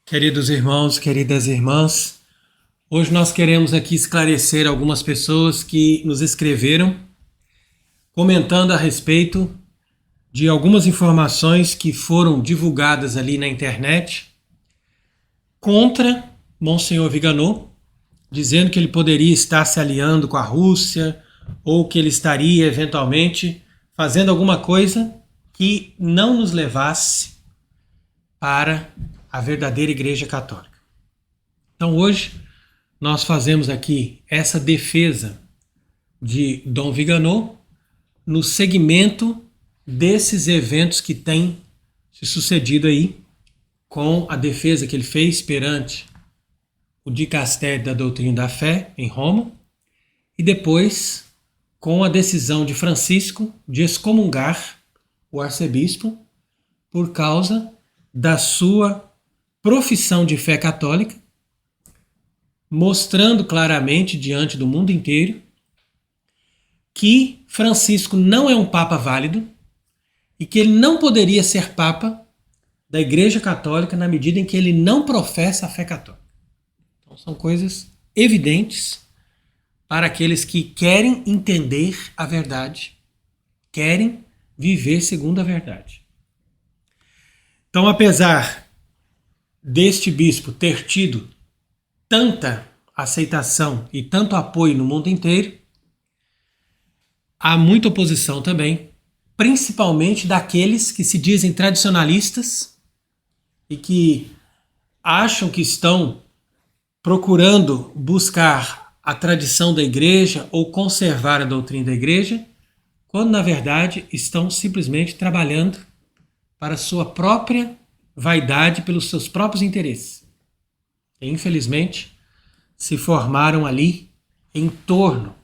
Queridos irmãos, queridas irmãs, hoje nós queremos aqui esclarecer algumas pessoas que nos escreveram comentando a respeito de algumas informações que foram divulgadas ali na internet contra Monsenhor Viganò, dizendo que ele poderia estar se aliando com a Rússia ou que ele estaria eventualmente fazendo alguma coisa que não nos levasse para a verdadeira Igreja Católica. Então hoje nós fazemos aqui essa defesa de Dom Viganò no segmento desses eventos que têm se sucedido aí, com a defesa que ele fez perante o Dicastério da Doutrina da Fé em Roma e depois com a decisão de Francisco de excomungar o arcebispo por causa da sua profissão de fé católica, mostrando claramente diante do mundo inteiro que Francisco não é um papa válido e que ele não poderia ser papa da Igreja Católica na medida em que ele não professa a fé católica. Então são coisas evidentes para aqueles que querem entender a verdade, querem viver segundo a verdade. Então, apesar deste bispo ter tido tanta aceitação e tanto apoio no mundo inteiro, há muita oposição também, principalmente daqueles que se dizem tradicionalistas e que acham que estão procurando buscar a tradição da igreja ou conservar a doutrina da igreja, quando na verdade estão simplesmente trabalhando para sua própria vaidade, pelos seus próprios interesses. E, infelizmente, se formaram ali em torno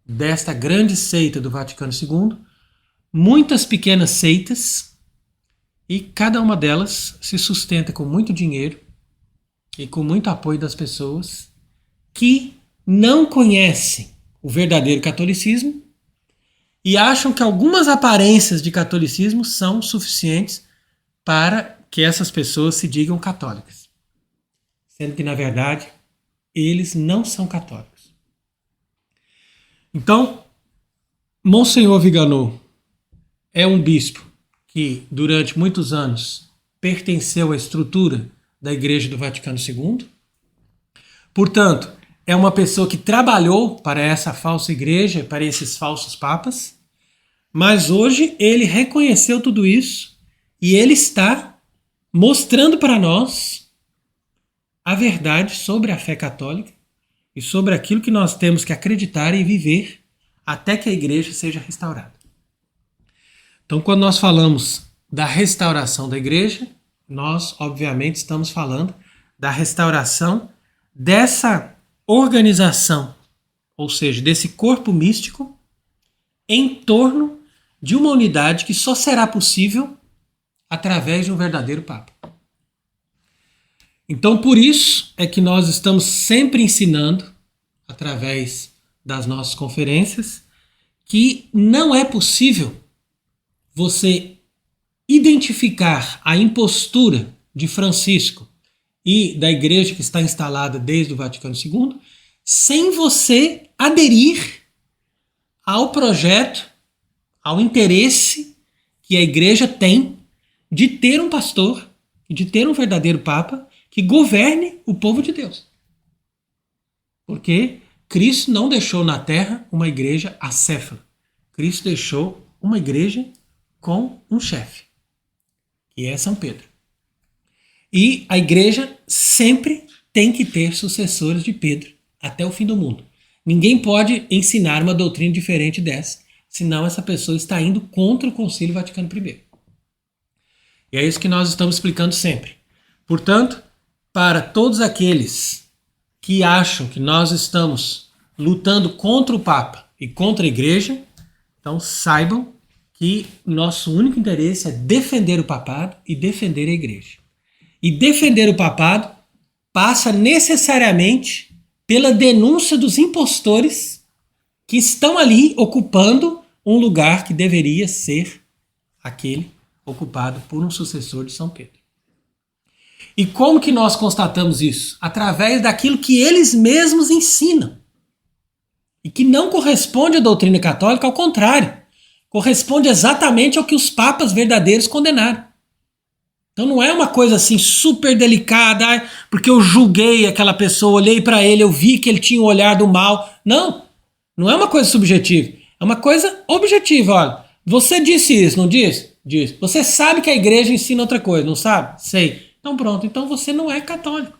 desta grande seita do Vaticano II, muitas pequenas seitas, e cada uma delas se sustenta com muito dinheiro e com muito apoio das pessoas que não conhecem o verdadeiro catolicismo e acham que algumas aparências de catolicismo são suficientes para que essas pessoas se digam católicas, sendo que, na verdade, eles não são católicos. Então, Monsenhor Viganò é um bispo que, durante muitos anos, pertenceu à estrutura da Igreja do Vaticano II. Portanto, é uma pessoa que trabalhou para essa falsa igreja, para esses falsos papas, mas hoje ele reconheceu tudo isso e ele está mostrando para nós a verdade sobre a fé católica e sobre aquilo que nós temos que acreditar e viver até que a igreja seja restaurada. Então, quando nós falamos da restauração da igreja, nós, obviamente, estamos falando da restauração dessa organização, ou seja, desse corpo místico em torno de uma unidade que só será possível através de um verdadeiro Papa. Então, por isso é que nós estamos sempre ensinando, através das nossas conferências, que não é possível você identificar a impostura de Francisco e da igreja que está instalada desde o Vaticano II sem você aderir ao projeto, ao interesse que a igreja tem de ter um pastor, de ter um verdadeiro Papa que governe o povo de Deus. Porque Cristo não deixou na terra uma igreja acéfala. Cristo deixou uma igreja com um chefe, que é São Pedro. E a igreja sempre tem que ter sucessores de Pedro até o fim do mundo. Ninguém pode ensinar uma doutrina diferente dessa, senão essa pessoa está indo contra o Concílio Vaticano I. E é isso que nós estamos explicando sempre. Portanto, para todos aqueles que acham que nós estamos lutando contra o Papa e contra a Igreja, então saibam que nosso único interesse é defender o papado e defender a Igreja. E defender o papado passa necessariamente pela denúncia dos impostores que estão ali ocupando um lugar que deveria ser aquele ocupado por um sucessor de São Pedro. E como que nós constatamos isso? Através daquilo que eles mesmos ensinam. E que não corresponde à doutrina católica, ao contrário. Corresponde exatamente ao que os papas verdadeiros condenaram. Então não é uma coisa assim super delicada, porque eu julguei aquela pessoa, olhei para ele, eu vi que ele tinha o olhar do mal. Não, não é uma coisa subjetiva, é uma coisa objetiva. Olha, você disse isso, não disse? Disse. Você sabe que a igreja ensina outra coisa, não sabe? Sei. Então pronto, então você não é católico.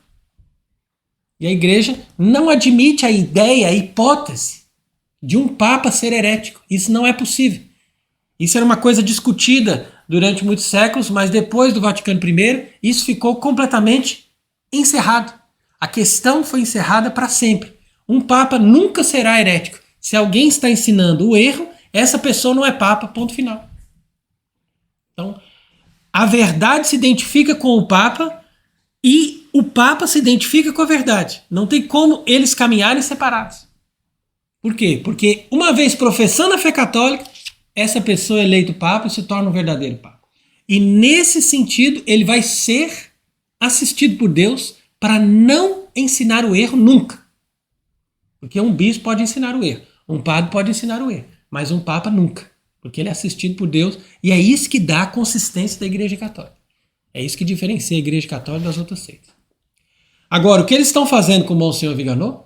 E a igreja não admite a ideia, a hipótese de um papa ser herético. Isso não é possível. Isso era uma coisa discutida durante muitos séculos, mas depois do Vaticano I, isso ficou completamente encerrado. A questão foi encerrada para sempre. Um papa nunca será herético. Se alguém está ensinando o erro, essa pessoa não é papa, ponto final. Então, a verdade se identifica com o papa e o papa se identifica com a verdade. Não tem como eles caminharem separados. Por quê? Porque uma vez professando a fé católica, essa pessoa é eleito papa e se torna um verdadeiro papa. E nesse sentido, ele vai ser assistido por Deus para não ensinar o erro nunca. Porque um bispo pode ensinar o erro, um padre pode ensinar o erro, mas um papa nunca. Porque ele é assistido por Deus e é isso que dá a consistência da Igreja Católica. É isso que diferencia a Igreja Católica das outras seitas. Agora, o que eles estão fazendo com o Monsenhor Viganò?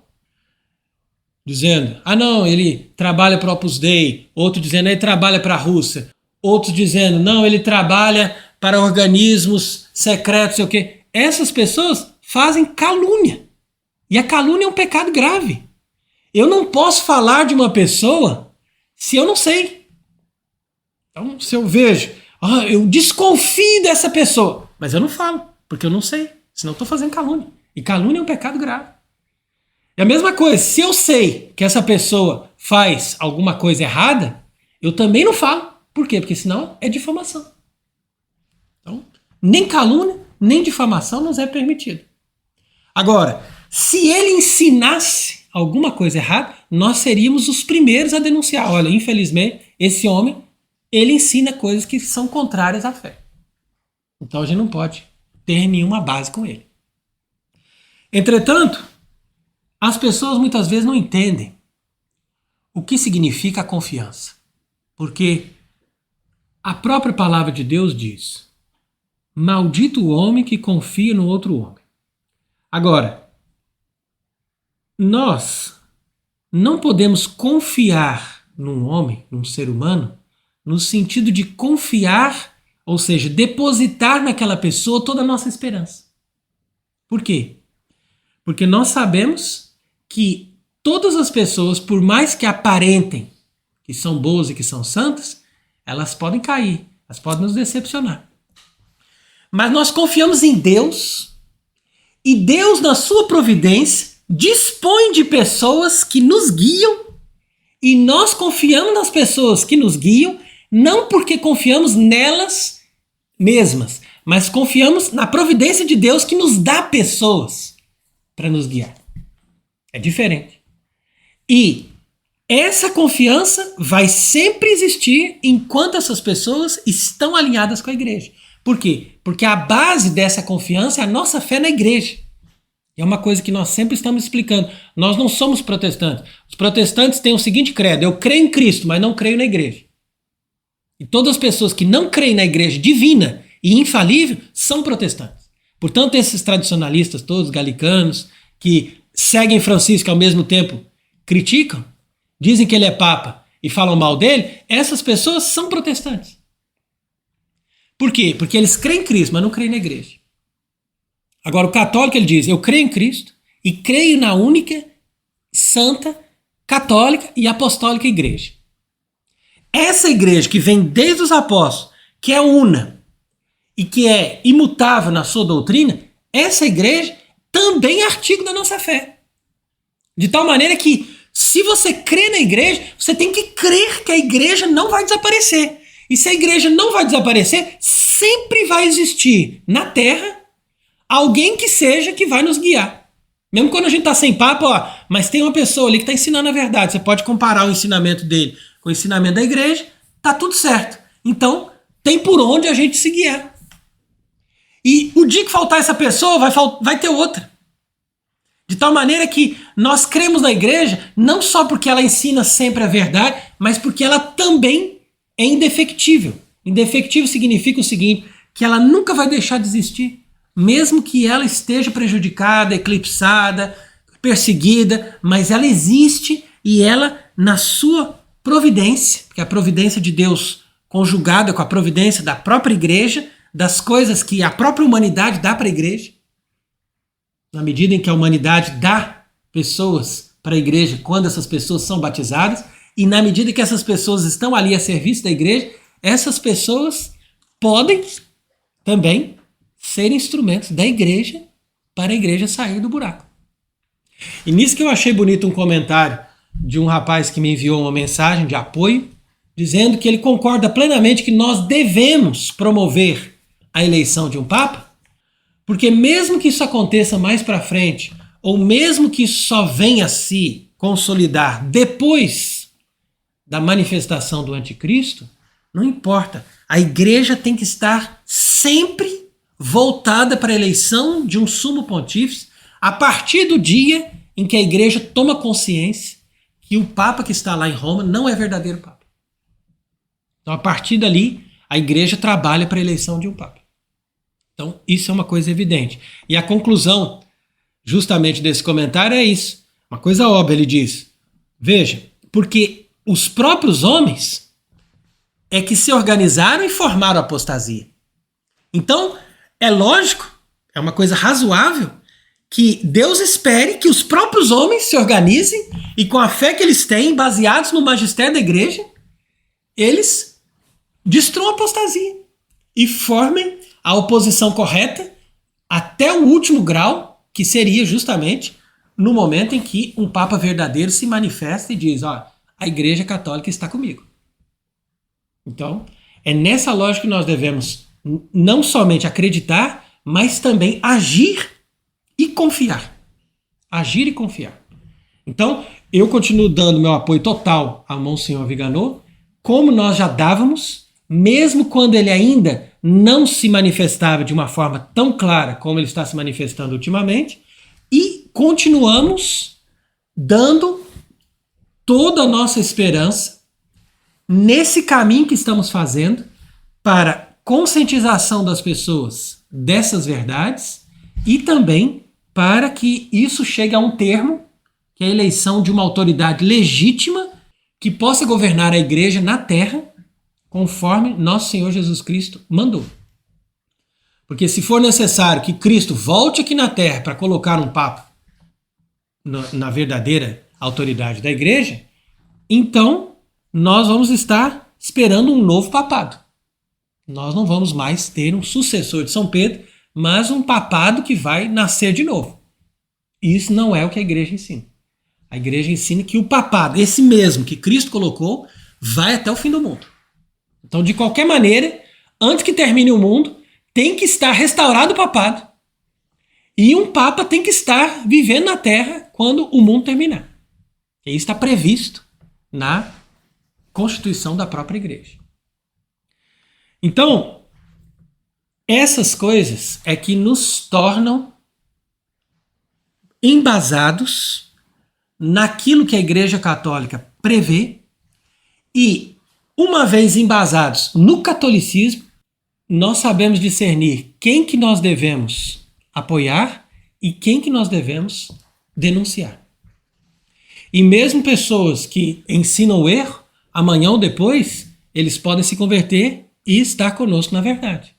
Dizendo, não, ele trabalha para o Opus Dei, outro dizendo, ele trabalha para a Rússia, outros dizendo, não, ele trabalha para organismos secretos, sei o quê. Essas pessoas fazem calúnia. E a calúnia é um pecado grave. Eu não posso falar de uma pessoa se eu não sei. Então, se eu vejo, eu desconfio dessa pessoa, mas eu não falo, porque eu não sei, senão eu estou fazendo calúnia. E calúnia é um pecado grave. É a mesma coisa, se eu sei que essa pessoa faz alguma coisa errada, eu também não falo. Por quê? Porque senão é difamação. Então, nem calúnia, nem difamação nos é permitido. Agora, se ele ensinasse alguma coisa errada, nós seríamos os primeiros a denunciar. Olha, infelizmente, esse homem, ele ensina coisas que são contrárias à fé. Então a gente não pode ter nenhuma base com ele. Entretanto, as pessoas muitas vezes não entendem o que significa a confiança. Porque a própria palavra de Deus diz: maldito o homem que confia no outro homem. Agora, nós não podemos confiar num homem, num ser humano, no sentido de confiar, ou seja, depositar naquela pessoa toda a nossa esperança. Por quê? Porque nós sabemos que todas as pessoas, por mais que aparentem que são boas e que são santas, elas podem cair, elas podem nos decepcionar. Mas nós confiamos em Deus e Deus, na sua providência, dispõe de pessoas que nos guiam e nós confiamos nas pessoas que nos guiam, não porque confiamos nelas mesmas, mas confiamos na providência de Deus que nos dá pessoas para nos guiar. É diferente. E essa confiança vai sempre existir enquanto essas pessoas estão alinhadas com a igreja. Por quê? Porque a base dessa confiança é a nossa fé na igreja. E é uma coisa que nós sempre estamos explicando. Nós não somos protestantes. Os protestantes têm o seguinte credo: eu creio em Cristo, mas não creio na igreja. E todas as pessoas que não creem na igreja divina e infalível são protestantes. Portanto, esses tradicionalistas todos, galicanos, que seguem Francisco e ao mesmo tempo criticam, dizem que ele é papa e falam mal dele, essas pessoas são protestantes. Por quê? Porque eles creem em Cristo, mas não creem na igreja. Agora, o católico, ele diz: eu creio em Cristo e creio na única, santa, católica e apostólica igreja. Essa igreja que vem desde os apóstolos, que é una e que é imutável na sua doutrina, essa igreja também é artigo da nossa fé. De tal maneira que, se você crê na igreja, você tem que crer que a igreja não vai desaparecer. E se a igreja não vai desaparecer, sempre vai existir na terra alguém que seja que vai nos guiar. Mesmo quando a gente está sem papo, mas tem uma pessoa ali que está ensinando a verdade. Você pode comparar o ensinamento dele com o ensinamento da igreja, tá tudo certo. Então, tem por onde a gente se guiar. E o dia que faltar essa pessoa, vai ter outra. De tal maneira que nós cremos na igreja não só porque ela ensina sempre a verdade, mas porque ela também é indefectível. Indefectível significa o seguinte, que ela nunca vai deixar de existir, mesmo que ela esteja prejudicada, eclipsada, perseguida, mas ela existe e ela, na sua providência, porque a providência de Deus conjugada com a providência da própria igreja, das coisas que a própria humanidade dá para a igreja, na medida em que a humanidade dá pessoas para a igreja quando essas pessoas são batizadas, e na medida que essas pessoas estão ali a serviço da igreja, essas pessoas podem também ser instrumentos da igreja para a igreja sair do buraco. E nisso que eu achei bonito um comentário de um rapaz que me enviou uma mensagem de apoio, dizendo que ele concorda plenamente que nós devemos promover a eleição de um papa, porque mesmo que isso aconteça mais para frente, ou mesmo que isso só venha a se consolidar depois da manifestação do anticristo, não importa. A igreja tem que estar sempre voltada para a eleição de um sumo pontífice a partir do dia em que a igreja toma consciência que o papa que está lá em Roma não é verdadeiro papa. Então, a partir dali, a igreja trabalha para a eleição de um papa. Então, isso é uma coisa evidente. E a conclusão, justamente, desse comentário é isso. Uma coisa óbvia, ele diz. Veja, porque os próprios homens é que se organizaram e formaram a apostasia. Então, é lógico, é uma coisa razoável, que Deus espere que os próprios homens se organizem e com a fé que eles têm, baseados no magistério da igreja, eles destruam a apostasia e formem a oposição correta até o último grau, que seria justamente no momento em que um papa verdadeiro se manifesta e diz, ó, a igreja católica está comigo. Então, é nessa lógica que nós devemos não somente acreditar, mas também agir e confiar. Agir e confiar. Então, eu continuo dando meu apoio total a Monsenhor Viganò, como nós já dávamos, mesmo quando ele ainda não se manifestava de uma forma tão clara como ele está se manifestando ultimamente, e continuamos dando toda a nossa esperança nesse caminho que estamos fazendo para conscientização das pessoas dessas verdades e também para que isso chegue a um termo, que é a eleição de uma autoridade legítima que possa governar a igreja na terra conforme nosso Senhor Jesus Cristo mandou. Porque se for necessário que Cristo volte aqui na terra para colocar um papa na verdadeira autoridade da igreja, então nós vamos estar esperando um novo papado. Nós não vamos mais ter um sucessor de São Pedro, mas um papado que vai nascer de novo. Isso não é o que a igreja ensina. A igreja ensina que o papado, esse mesmo que Cristo colocou, vai até o fim do mundo. Então, de qualquer maneira, antes que termine o mundo, tem que estar restaurado o papado. E um papa tem que estar vivendo na terra quando o mundo terminar. E isso está previsto na Constituição da própria igreja. Então, essas coisas é que nos tornam embasados naquilo que a Igreja Católica prevê e, uma vez embasados no catolicismo, nós sabemos discernir quem que nós devemos apoiar e quem que nós devemos denunciar. E mesmo pessoas que ensinam o erro, amanhã ou depois, eles podem se converter e estar conosco na verdade.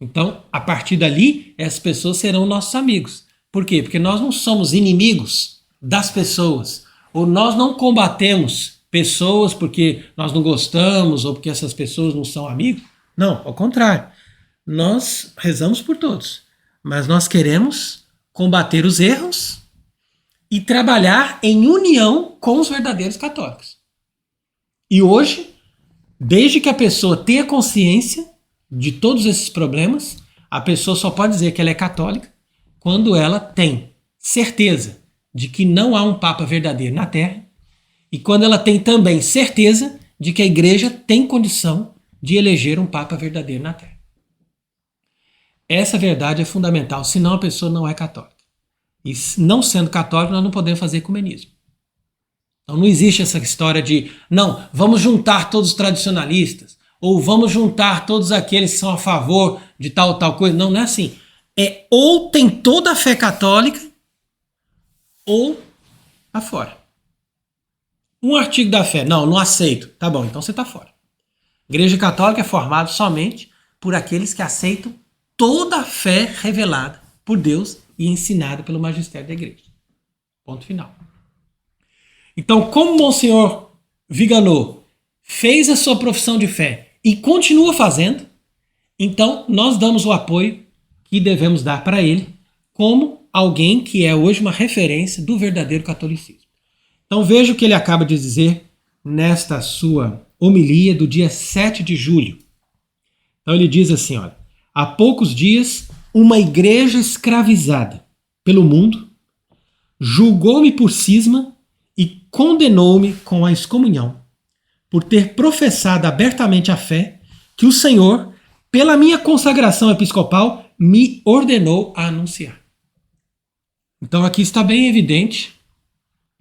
Então, a partir dali, essas pessoas serão nossos amigos. Por quê? Porque nós não somos inimigos das pessoas, ou nós não combatemos pessoas porque nós não gostamos ou porque essas pessoas não são amigos. Não, ao contrário. Nós rezamos por todos, mas nós queremos combater os erros e trabalhar em união com os verdadeiros católicos. E hoje, desde que a pessoa tenha consciência de todos esses problemas, a pessoa só pode dizer que ela é católica quando ela tem certeza de que não há um papa verdadeiro na Terra e quando ela tem também certeza de que a igreja tem condição de eleger um papa verdadeiro na Terra. Essa verdade é fundamental, senão a pessoa não é católica. E não sendo católico, nós não podemos fazer ecumenismo. Então não existe essa história de, não, vamos juntar todos os tradicionalistas, ou vamos juntar todos aqueles que são a favor de tal coisa. Não, não é assim. É ou tem toda a fé católica, ou tá fora. Um artigo da fé, não aceito. Tá bom, então você tá fora. A Igreja Católica é formada somente por aqueles que aceitam toda a fé revelada por Deus e ensinada pelo magistério da Igreja. Ponto final. Então, como Monsenhor Viganò fez a sua profissão de fé e continua fazendo, então nós damos o apoio que devemos dar para ele como alguém que é hoje uma referência do verdadeiro catolicismo. Então veja o que ele acaba de dizer nesta sua homilia do dia 7 de julho. Então ele diz assim, olha, há poucos dias uma igreja escravizada pelo mundo julgou-me por cisma e condenou-me com a excomunhão por ter professado abertamente a fé que o Senhor, pela minha consagração episcopal, me ordenou a anunciar. Então aqui está bem evidente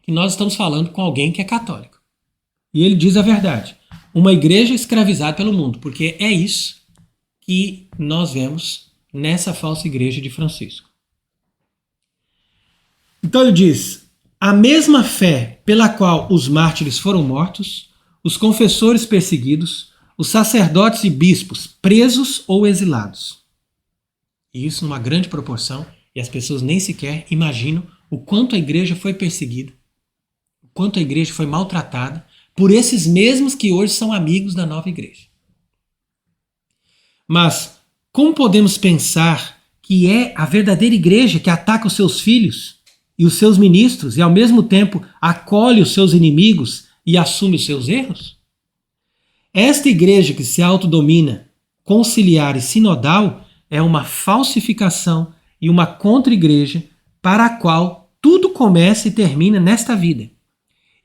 que nós estamos falando com alguém que é católico. E ele diz a verdade. Uma igreja escravizada pelo mundo, porque é isso que nós vemos nessa falsa igreja de Francisco. Então ele diz, a mesma fé pela qual os mártires foram mortos, os confessores perseguidos, os sacerdotes e bispos presos ou exilados. E isso numa grande proporção, e as pessoas nem sequer imaginam o quanto a igreja foi perseguida, o quanto a igreja foi maltratada por esses mesmos que hoje são amigos da nova igreja. Mas como podemos pensar que é a verdadeira igreja que ataca os seus filhos e os seus ministros e ao mesmo tempo acolhe os seus inimigos e assume os seus erros? Esta igreja que se autodomina conciliar e sinodal é uma falsificação e uma contra-igreja para a qual tudo começa e termina nesta vida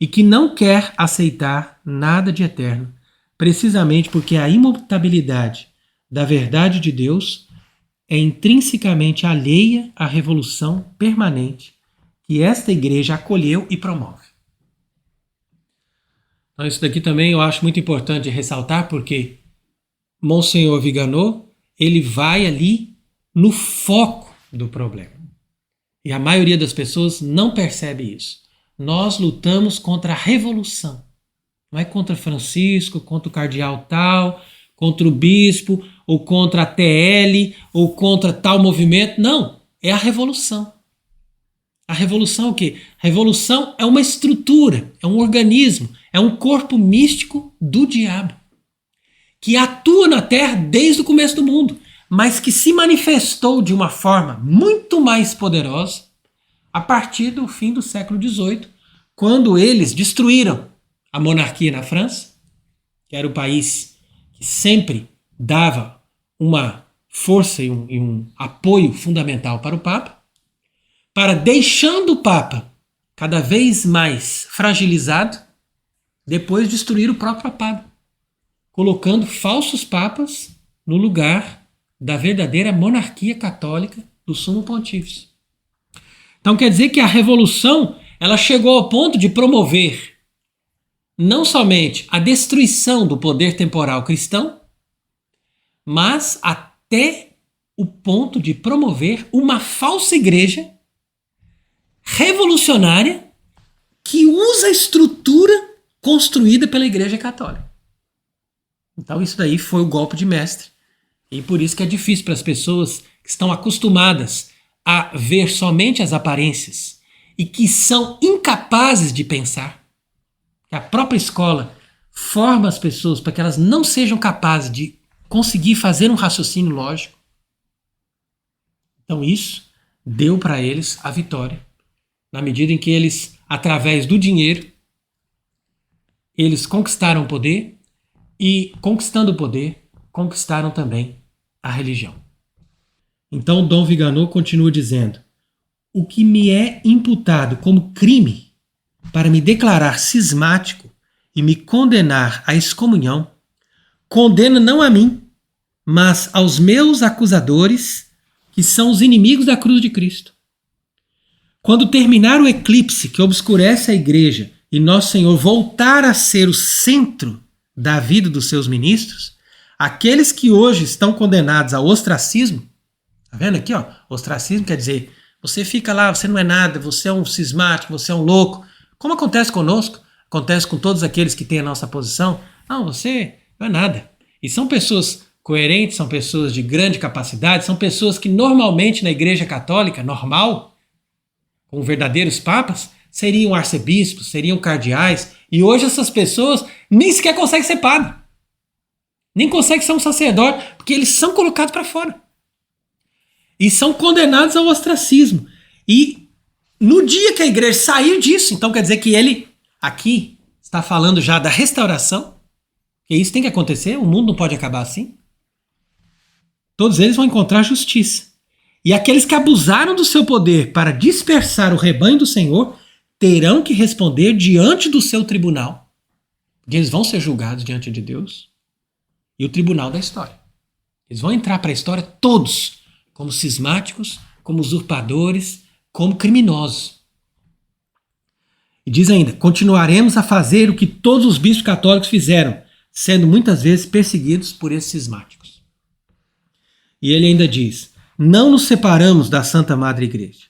e que não quer aceitar nada de eterno, precisamente porque a imutabilidade da verdade de Deus é intrinsecamente alheia à revolução permanente que esta igreja acolheu e promove. Então isso daqui também eu acho muito importante ressaltar, porque Monsenhor Viganò, ele vai ali no foco do problema. E a maioria das pessoas não percebe isso. Nós lutamos contra a revolução. Não é contra Francisco, contra o cardeal tal, contra o bispo, ou contra a TL, ou contra tal movimento. Não, é a revolução. A revolução é o quê? A revolução é uma estrutura, é um organismo, é um corpo místico do diabo, que atua na Terra desde o começo do mundo, mas que se manifestou de uma forma muito mais poderosa a partir do fim do século XVIII, quando eles destruíram a monarquia na França, que era o país que sempre dava uma força e um apoio fundamental para o Papa, para, deixando o Papa cada vez mais fragilizado, depois destruir o próprio Papa, colocando falsos papas no lugar da verdadeira monarquia católica do Sumo Pontífice. Então quer dizer que a revolução ela chegou ao ponto de promover não somente a destruição do poder temporal cristão, mas até o ponto de promover uma falsa igreja revolucionária que usa a estrutura construída pela Igreja Católica. Então isso daí foi o golpe de mestre. E por isso que é difícil para as pessoas que estão acostumadas a ver somente as aparências e que são incapazes de pensar. A própria escola forma as pessoas para que elas não sejam capazes de conseguir fazer um raciocínio lógico. Então isso deu para eles a vitória, na medida em que eles, através do dinheiro, eles conquistaram o poder e, conquistando o poder, conquistaram também a religião. Então Dom Viganò continua dizendo: o que me é imputado como crime para me declarar cismático e me condenar à excomunhão, condena não a mim, mas aos meus acusadores que são os inimigos da cruz de Cristo. Quando terminar o eclipse que obscurece a igreja e Nosso Senhor voltar a ser o centro da vida dos seus ministros, aqueles que hoje estão condenados ao ostracismo, tá vendo aqui, ó? Ostracismo quer dizer, você fica lá, você não é nada, você é um cismático, você é um louco. Como acontece conosco, acontece com todos aqueles que têm a nossa posição. Não, você não é nada. E são pessoas coerentes, são pessoas de grande capacidade, são pessoas que normalmente na igreja católica, normal, com verdadeiros papas, seriam arcebispos, seriam cardeais, e hoje essas pessoas nem sequer conseguem ser padre. Nem conseguem ser um sacerdote, porque eles são colocados para fora. E são condenados ao ostracismo. E no dia que a igreja sair disso, então quer dizer que ele aqui está falando já da restauração, que isso tem que acontecer, o mundo não pode acabar assim. Todos eles vão encontrar justiça. E aqueles que abusaram do seu poder para dispersar o rebanho do Senhor terão que responder diante do seu tribunal. Porque eles vão ser julgados diante de Deus e o tribunal da história. Eles vão entrar para a história todos, como cismáticos, como usurpadores, como criminosos. E diz ainda, continuaremos a fazer o que todos os bispos católicos fizeram, sendo muitas vezes perseguidos por esses cismáticos. E ele ainda diz, não nos separamos da Santa Madre Igreja,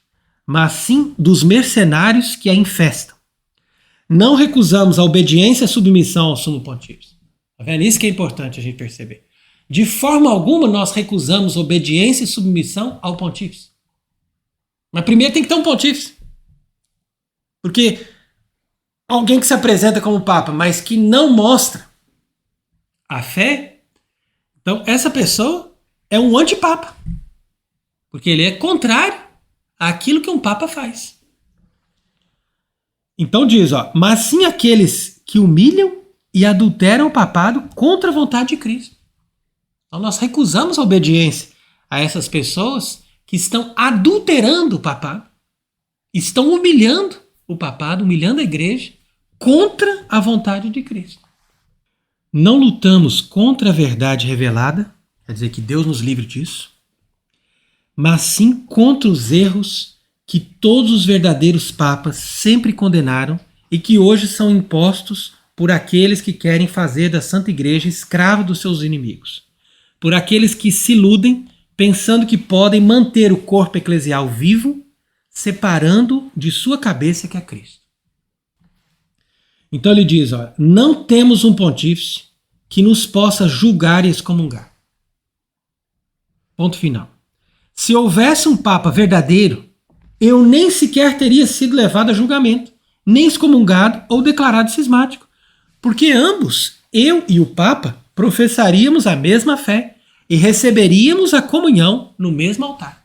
mas sim dos mercenários que a infestam. Não recusamos a obediência e a submissão ao Sumo Pontífice. Tá vendo? Isso que é importante a gente perceber. De forma alguma nós recusamos obediência e submissão ao Pontífice. Mas primeiro tem que ter um Pontífice. Porque alguém que se apresenta como Papa, mas que não mostra a fé, então essa pessoa é um antipapa. Porque ele é contrário àquilo que um Papa faz. Então diz, ó, mas sim aqueles que humilham e adulteram o papado contra a vontade de Cristo. Então nós recusamos a obediência a essas pessoas que estão adulterando o papado, estão humilhando o papado, humilhando a igreja contra a vontade de Cristo. Não lutamos contra a verdade revelada, quer dizer que Deus nos livre disso, mas sim contra os erros que todos os verdadeiros papas sempre condenaram e que hoje são impostos por aqueles que querem fazer da Santa Igreja escrava dos seus inimigos, por aqueles que se iludem pensando que podem manter o corpo eclesial vivo, separando de sua cabeça que é Cristo. Então ele diz, ó, não temos um pontífice que nos possa julgar e excomungar. Ponto final. Se houvesse um Papa verdadeiro, eu nem sequer teria sido levado a julgamento, nem excomungado ou declarado cismático, porque ambos, eu e o Papa, professaríamos a mesma fé e receberíamos a comunhão no mesmo altar.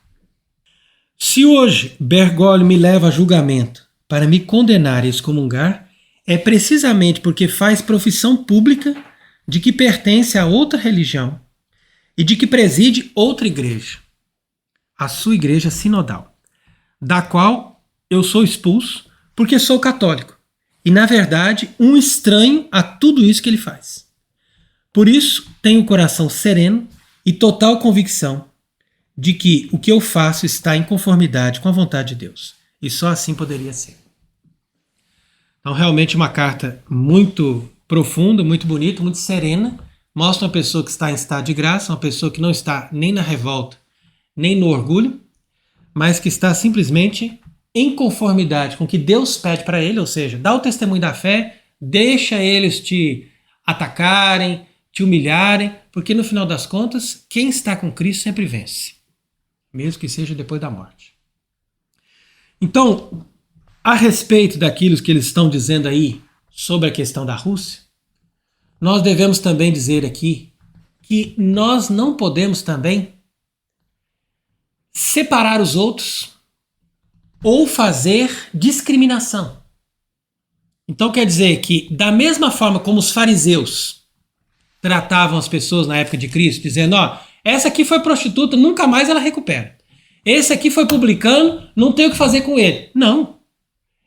Se hoje Bergoglio me leva a julgamento para me condenar e excomungar, é precisamente porque faz profissão pública de que pertence a outra religião e de que preside outra igreja, a sua igreja sinodal, da qual eu sou expulso porque sou católico e, na verdade, um estranho a tudo isso que ele faz. Por isso, tenho o coração sereno e total convicção de que o que eu faço está em conformidade com a vontade de Deus. E só assim poderia ser. Então, realmente uma carta muito profunda, muito bonita, muito serena. Mostra uma pessoa que está em estado de graça, uma pessoa que não está nem na revolta, nem no orgulho, mas que está simplesmente em conformidade com o que Deus pede para ele, ou seja, dá o testemunho da fé, deixa eles te atacarem, te humilharem, porque no final das contas, quem está com Cristo sempre vence, mesmo que seja depois da morte. Então, a respeito daquilo que eles estão dizendo aí sobre a questão da Rússia, nós devemos também dizer aqui que nós não podemos também separar os outros ou fazer discriminação. Então quer dizer que, da mesma forma como os fariseus tratavam as pessoas na época de Cristo, dizendo, ó, essa aqui foi prostituta, nunca mais ela recupera. Esse aqui foi publicano, não tem o que fazer com ele. Não.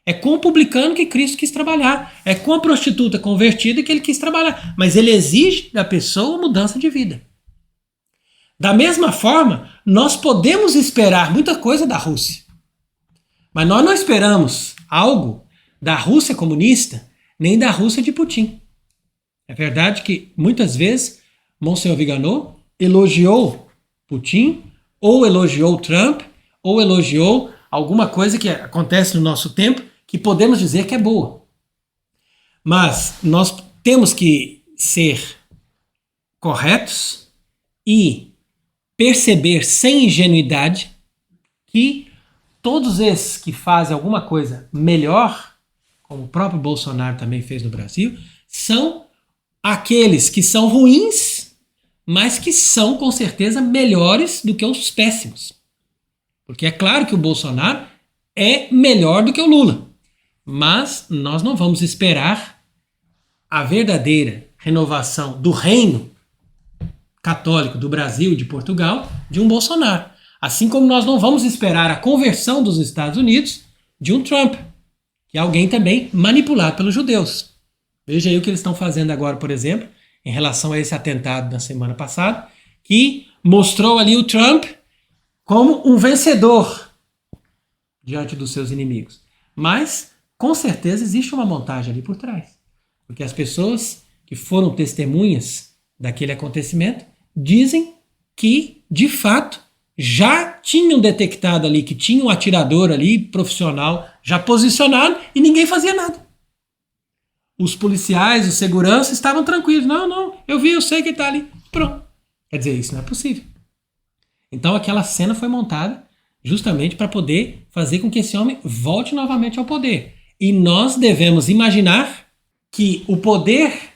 É com o publicano que Cristo quis trabalhar. É com a prostituta convertida que ele quis trabalhar. Mas ele exige da pessoa mudança de vida. Da mesma forma, nós podemos esperar muita coisa da Rússia. Mas nós não esperamos algo da Rússia comunista, nem da Rússia de Putin. É verdade que muitas vezes Monsenhor Viganò elogiou Putin, ou elogiou Trump, ou elogiou alguma coisa que acontece no nosso tempo que podemos dizer que é boa. Mas nós temos que ser corretos e perceber sem ingenuidade que todos esses que fazem alguma coisa melhor, como o próprio Bolsonaro também fez no Brasil, são aqueles que são ruins, mas que são com certeza melhores do que os péssimos. Porque é claro que o Bolsonaro é melhor do que o Lula, mas nós não vamos esperar a verdadeira renovação do reino católico do Brasil e de Portugal de um Bolsonaro. Assim como nós não vamos esperar a conversão dos Estados Unidos de um Trump, que é alguém também manipulado pelos judeus. Veja aí o que eles estão fazendo agora, por exemplo, em relação a esse atentado da semana passada, que mostrou ali o Trump como um vencedor diante dos seus inimigos. Mas, com certeza, existe uma montagem ali por trás. Porque as pessoas que foram testemunhas daquele acontecimento dizem que, de fato, já tinham detectado ali que tinha um atirador ali, profissional, já posicionado e ninguém fazia nada. Os policiais, os seguranças estavam tranquilos. Não, eu vi, eu sei que ele está ali. Pronto. Quer dizer, isso não é possível. Então aquela cena foi montada justamente para poder fazer com que esse homem volte novamente ao poder. E nós devemos imaginar que o poder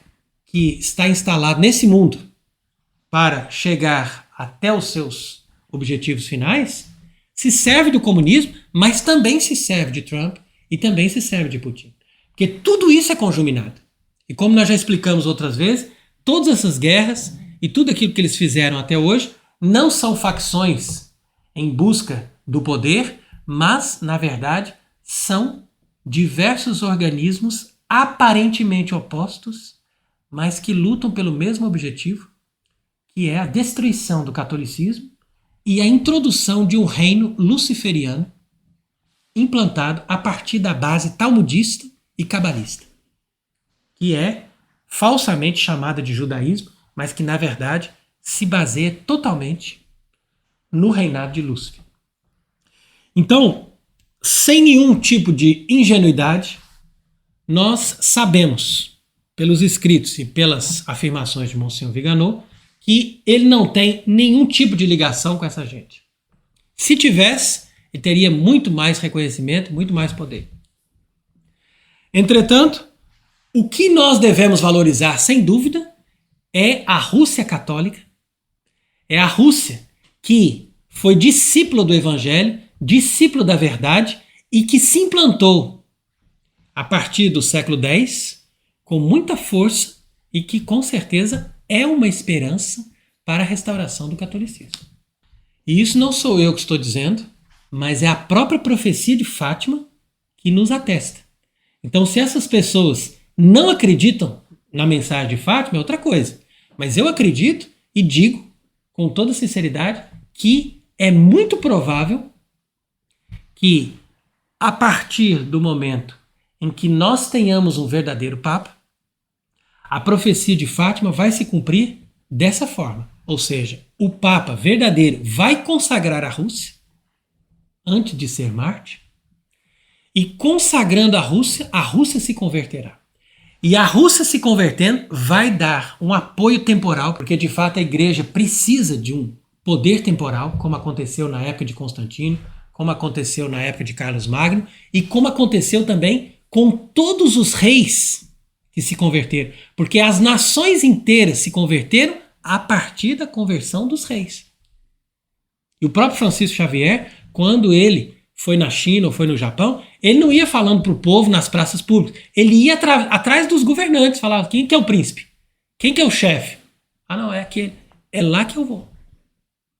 que está instalado nesse mundo para chegar até os seus objetivos finais se serve do comunismo, mas também se serve de Trump e também se serve de Putin. Porque tudo isso é conjuminado. E como nós já explicamos outras vezes, todas essas guerras e tudo aquilo que eles fizeram até hoje não são facções em busca do poder, mas, na verdade, são diversos organismos aparentemente opostos, mas que lutam pelo mesmo objetivo, que é a destruição do catolicismo e a introdução de um reino luciferiano implantado a partir da base talmudista e cabalista, que é falsamente chamada de judaísmo, mas que, na verdade, se baseia totalmente no reinado de Lúcifer. Então, sem nenhum tipo de ingenuidade, nós sabemos, pelos escritos e pelas afirmações de Monsenhor Viganò, que ele não tem nenhum tipo de ligação com essa gente. Se tivesse, ele teria muito mais reconhecimento, muito mais poder. Entretanto, o que nós devemos valorizar, sem dúvida, é a Rússia católica, é a Rússia que foi discípula do Evangelho, discípulo da verdade e que se implantou a partir do século X com muita força e que com certeza é uma esperança para a restauração do catolicismo. E isso não sou eu que estou dizendo, mas é a própria profecia de Fátima que nos atesta. Então, se essas pessoas não acreditam na mensagem de Fátima, é outra coisa. Mas eu acredito e digo com toda sinceridade que é muito provável que, a partir do momento em que nós tenhamos um verdadeiro Papa, a profecia de Fátima vai se cumprir dessa forma. Ou seja, o Papa verdadeiro vai consagrar a Rússia antes de ser Marte, e consagrando a Rússia se converterá. E a Rússia se convertendo vai dar um apoio temporal, porque de fato a igreja precisa de um poder temporal, como aconteceu na época de Constantino, como aconteceu na época de Carlos Magno, e como aconteceu também com todos os reis que se converteram, porque as nações inteiras se converteram a partir da conversão dos reis. E o próprio Francisco Xavier, quando ele foi na China ou foi no Japão, ele não ia falando para o povo nas praças públicas, ele ia atrás dos governantes, falava, quem que é o príncipe? Quem que é o chefe? Ah, não, é aquele. É lá que eu vou.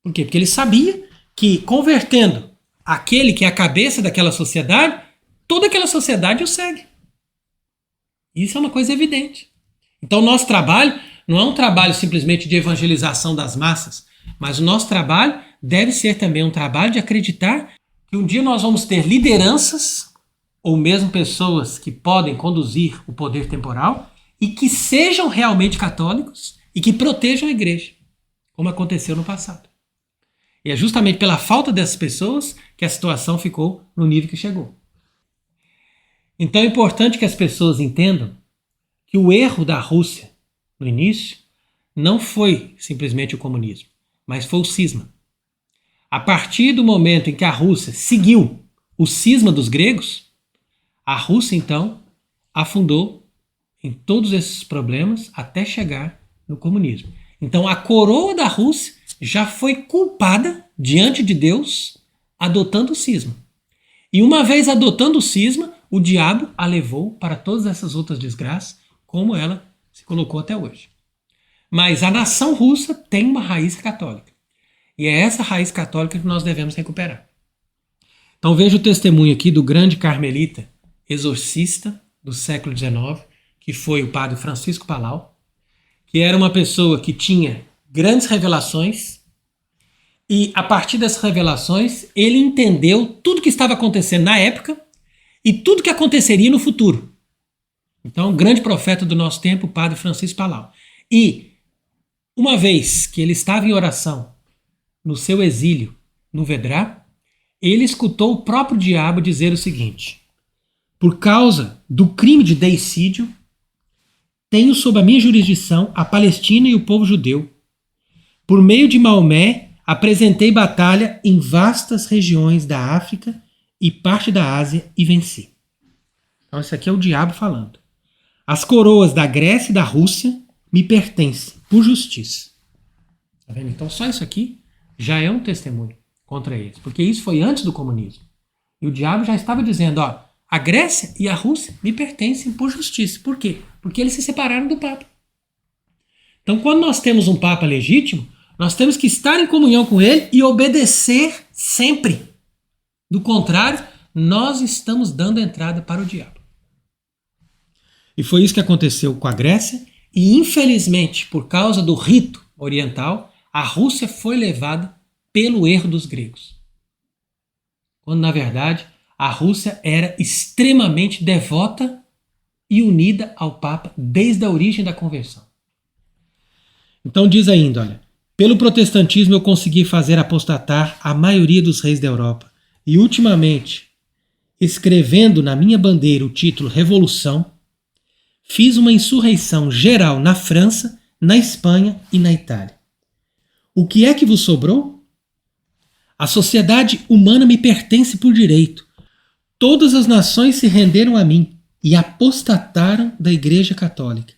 Por quê? Porque ele sabia que convertendo aquele que é a cabeça daquela sociedade, toda aquela sociedade o segue. Isso é uma coisa evidente. Então, nosso trabalho não é um trabalho simplesmente de evangelização das massas, Mas o nosso trabalho deve ser também um trabalho de acreditar que um dia nós vamos ter lideranças ou mesmo pessoas que podem conduzir o poder temporal e que sejam realmente católicos e que protejam a igreja, como aconteceu no passado. E é justamente pela falta dessas pessoas que a situação ficou no nível que chegou. Então é importante que as pessoas entendam que o erro da Rússia no início não foi simplesmente o comunismo, mas foi o cisma. A partir do momento em que a Rússia seguiu o cisma dos gregos, a Rússia então afundou em todos esses problemas até chegar no comunismo. Então a coroa da Rússia já foi culpada diante de Deus adotando o cisma. E uma vez adotando o cisma, o diabo a levou para todas essas outras desgraças, como ela se colocou até hoje. Mas a nação russa tem uma raiz católica. E é essa raiz católica que nós devemos recuperar. Então veja o testemunho aqui do grande carmelita exorcista do século XIX, que foi o padre Francisco Palau, que era uma pessoa que tinha grandes revelações e a partir dessas revelações ele entendeu tudo que estava acontecendo na época e tudo que aconteceria no futuro. Então, o grande profeta do nosso tempo, o padre Francisco Palau. E uma vez que ele estava em oração no seu exílio no Vedrà, ele escutou o próprio diabo dizer o seguinte: por causa do crime de deicídio, tenho sob a minha jurisdição a Palestina e o povo judeu. Por meio de Maomé, apresentei batalha em vastas regiões da África e parte da Ásia e venci. Então isso aqui é o diabo falando. As coroas da Grécia e da Rússia me pertencem por justiça. Tá vendo? Então só isso aqui já é um testemunho contra eles, porque isso foi antes do comunismo. E o diabo já estava dizendo, ó, a Grécia e a Rússia me pertencem por justiça. Por quê? Porque eles se separaram do Papa. Então quando nós temos um Papa legítimo, nós temos que estar em comunhão com ele e obedecer sempre. Do contrário, nós estamos dando entrada para o diabo. E foi isso que aconteceu com a Grécia e, infelizmente, por causa do rito oriental, a Rússia foi levada pelo erro dos gregos. Quando, na verdade, a Rússia era extremamente devota e unida ao Papa desde a origem da conversão. Então diz ainda, olha, pelo protestantismo eu consegui fazer apostatar a maioria dos reis da Europa e, ultimamente, escrevendo na minha bandeira o título Revolução, fiz uma insurreição geral na França, na Espanha e na Itália. O que é que vos sobrou? A sociedade humana me pertence por direito. Todas as nações se renderam a mim e apostataram da Igreja Católica.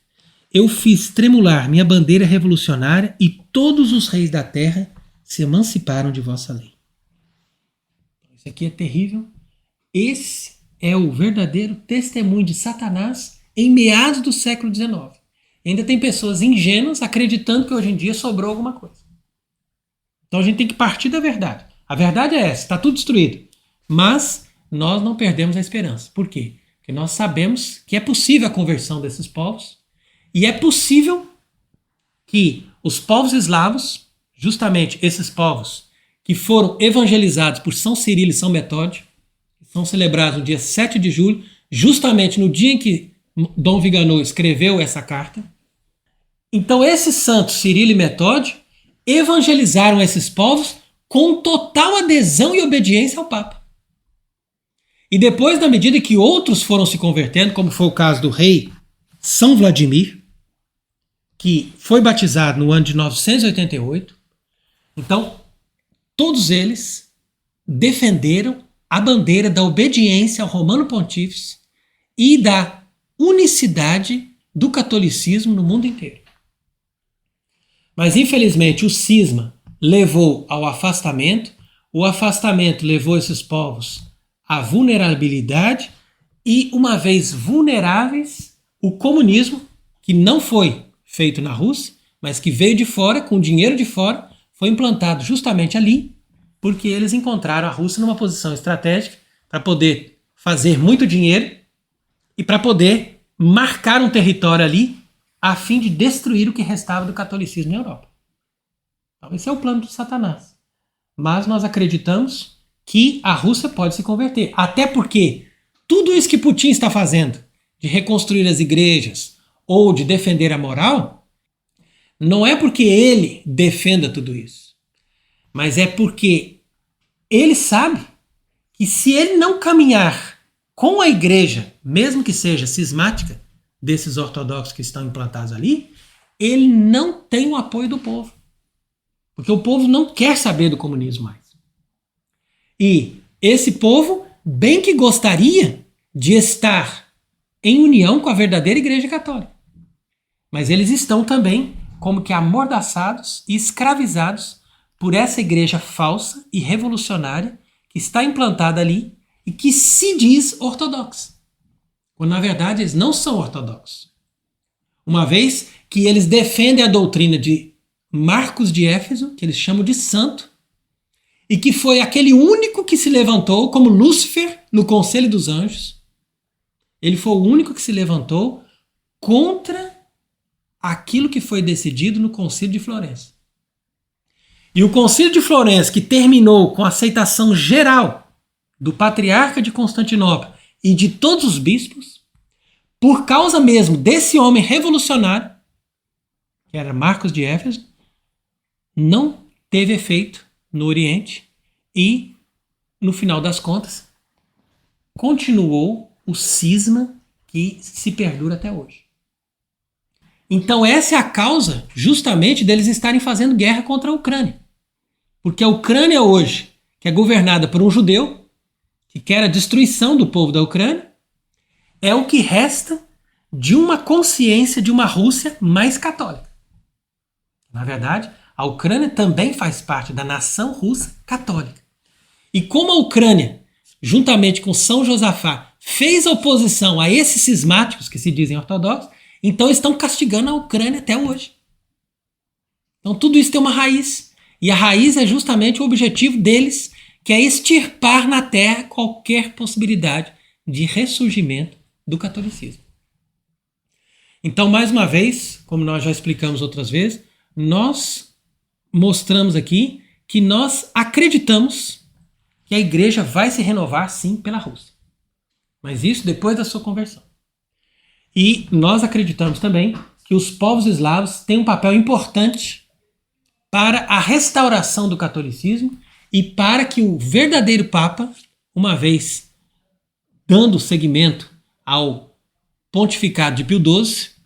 Eu fiz tremular minha bandeira revolucionária e todos os reis da terra se emanciparam de vossa lei. Isso aqui é terrível. Esse é o verdadeiro testemunho de Satanás em meados do século XIX. Ainda tem pessoas ingênuas acreditando que hoje em dia sobrou alguma coisa. Então a gente tem que partir da verdade. A verdade é essa, está tudo destruído. Mas nós não perdemos a esperança. Por quê? Porque nós sabemos que é possível a conversão desses povos e é possível que os povos eslavos, justamente esses povos que foram evangelizados por São Cirilo e São Metódio, que são celebrados no dia 7 de julho, justamente no dia em que Dom Viganò escreveu essa carta. Então esses santos, Cirilo e Metódio, evangelizaram esses povos com total adesão e obediência ao Papa. E depois, na medida que outros foram se convertendo, como foi o caso do rei São Vladimir, que foi batizado no ano de 988, então todos eles defenderam a bandeira da obediência ao Romano Pontífice e da unicidade do catolicismo no mundo inteiro. Mas, infelizmente, o cisma levou ao afastamento, o afastamento levou esses povos à vulnerabilidade e, uma vez vulneráveis, o comunismo, que não foi feito na Rússia, mas que veio de fora, com dinheiro de fora, foi implantado justamente ali, porque eles encontraram a Rússia numa posição estratégica para poder fazer muito dinheiro e para poder marcar um território ali a fim de destruir o que restava do catolicismo na Europa. Então, esse é o plano de Satanás. Mas nós acreditamos que a Rússia pode se converter. Até porque tudo isso que Putin está fazendo, de reconstruir as igrejas ou de defender a moral, não é porque ele defenda tudo isso, mas é porque ele sabe que se ele não caminhar com a igreja, mesmo que seja cismática, desses ortodoxos que estão implantados ali, ele não tem o apoio do povo. Porque o povo não quer saber do comunismo mais. E esse povo, bem que gostaria de estar em união com a verdadeira Igreja Católica. Mas eles estão também como que amordaçados e escravizados por essa igreja falsa e revolucionária que está implantada ali e que se diz ortodoxa. Quando na verdade eles não são ortodoxos. Uma vez que eles defendem a doutrina de Marcos de Éfeso, que eles chamam de santo, e que foi aquele único que se levantou como Lúcifer no Conselho dos Anjos. Ele foi o único que se levantou contra aquilo que foi decidido no Concílio de Florença. E o Concílio de Florença, que terminou com a aceitação geral do Patriarca de Constantinopla e de todos os bispos, por causa mesmo desse homem revolucionário, que era Marcos de Éfeso, não teve efeito no Oriente e, no final das contas, continuou o cisma que se perdura até hoje. Então essa é a causa justamente deles estarem fazendo guerra contra a Ucrânia. Porque a Ucrânia hoje, que é governada por um judeu, que quer a destruição do povo da Ucrânia, é o que resta de uma consciência de uma Rússia mais católica. Na verdade, a Ucrânia também faz parte da nação russa católica. E como a Ucrânia, juntamente com São Josafá, fez oposição a esses cismáticos que se dizem ortodoxos, então estão castigando a Ucrânia até hoje. Então tudo isso tem uma raiz. E a raiz é justamente o objetivo deles, que é extirpar na terra qualquer possibilidade de ressurgimento do catolicismo. Então, mais uma vez, como nós já explicamos outras vezes, nós mostramos aqui que nós acreditamos que a igreja vai se renovar sim pela Rússia. Mas isso depois da sua conversão. E nós acreditamos também que os povos eslavos têm um papel importante para a restauração do catolicismo e para que o verdadeiro Papa, uma vez dando seguimento ao pontificado de Pio XII,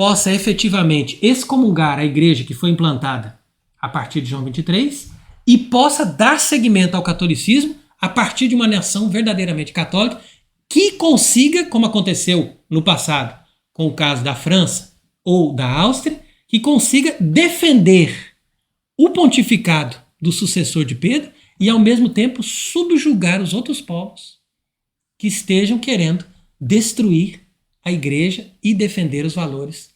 possa efetivamente excomungar a igreja que foi implantada a partir de João 23 e possa dar seguimento ao catolicismo a partir de uma nação verdadeiramente católica que consiga, como aconteceu no passado com o caso da França ou da Áustria, que consiga defender o pontificado do sucessor de Pedro e, ao mesmo tempo, subjugar os outros povos que estejam querendo destruir a igreja e defender os valores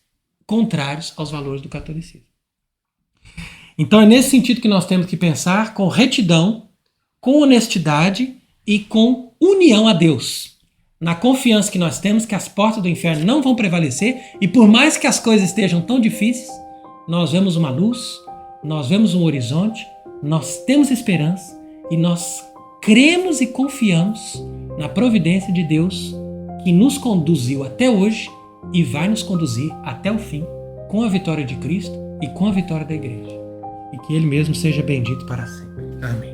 contrários aos valores do catolicismo. Então é nesse sentido que nós temos que pensar com retidão, com honestidade e com união a Deus. Na confiança que nós temos que as portas do inferno não vão prevalecer e por mais que as coisas estejam tão difíceis, nós vemos uma luz, nós vemos um horizonte, nós temos esperança e nós cremos e confiamos na providência de Deus que nos conduziu até hoje e vai nos conduzir até o fim com a vitória de Cristo e com a vitória da igreja. E que Ele mesmo seja bendito para sempre. Amém.